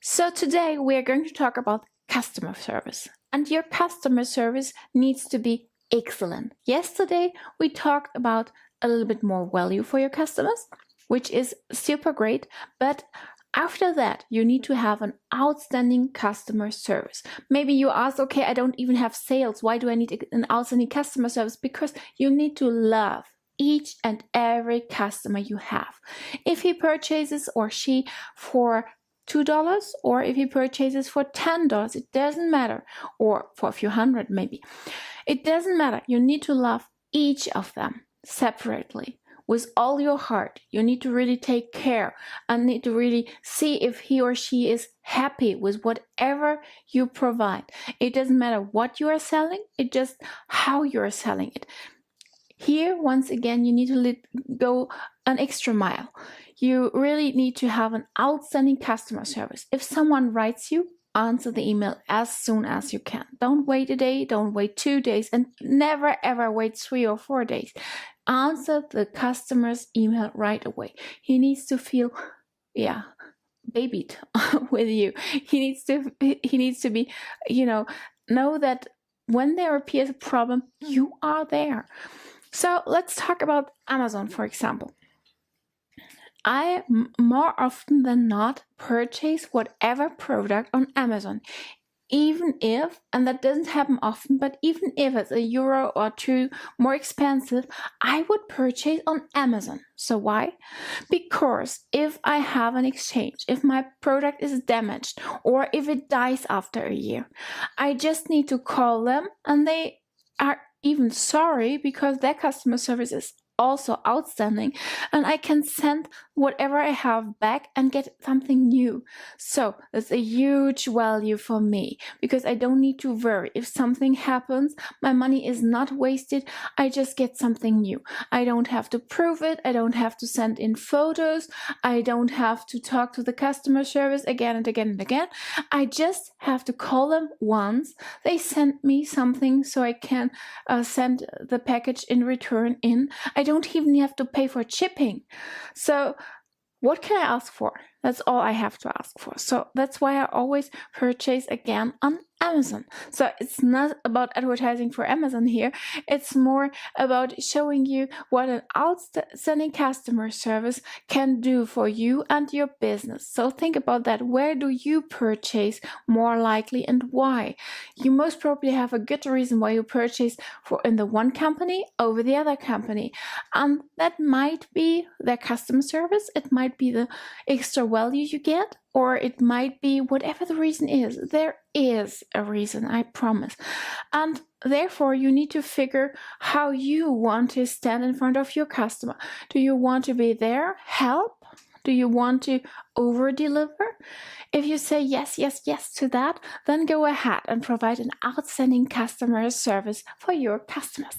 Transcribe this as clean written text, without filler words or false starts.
So today we are going to talk about customer service, and your customer service needs to be excellent. Yesterday we talked about a little bit more value for your customers, which is super great, but after that, you need to have an outstanding customer service. Maybe you ask, okay, I don't even have sales. Why do I need an outstanding customer service? Because you need to love each and every customer you have. If he purchases or she for $2 or if he purchases for $10, it doesn't matter, or for a few hundred maybe. It doesn't matter. You need to love each of them separately with all your heart. You need to really take care and need to really see if he or she is happy with whatever you provide. It doesn't matter what you are selling, it's just how you are selling it. Here, once again, you need to go an extra mile. You really need to have an outstanding customer service. If someone writes you, answer the email as soon as you can. Don't wait a day, don't wait 2 days, and never ever wait 3 or 4 days. Answer the customer's email right away. He needs to feel, babied with you. He needs to be, know that when there appears a problem, you are there. So let's talk about Amazon, for example. I more often than not purchase whatever product on Amazon, even if, and that doesn't happen often, but even if it's €1 or €2 more expensive, I would purchase on Amazon. So why? Because if I have an exchange, if my product is damaged, or if it dies after a year, I just need to call them and they are even sorry because their customer service is also outstanding, and I can send whatever I have back and get something new. So it's a huge value for me because I don't need to worry. If something happens, my money is not wasted. I just get something new. I don't have to prove it. I don't have to send in photos. I don't have to talk to the customer service again and again and again. I just have to call them once. They send me something so I can send the package in return in. I don't even have to pay for shipping. So what can I ask for? That's all I have to ask for. So that's why I always purchase again on Amazon. So it's not about advertising for Amazon here. It's more about showing you what an outstanding customer service can do for you and your business. So think about that. Where do you purchase more likely and why? You most probably have a good reason why you purchase in the one company over the other company. And that might be their customer service. It might be the extra value you get, or it might be whatever the reason is. There is a reason, I promise. And therefore, you need to figure how you want to stand in front of your customer. Do you want to be there, help? Do you want to over-deliver? If you say yes, yes, yes to that, then go ahead and provide an outstanding customer service for your customers.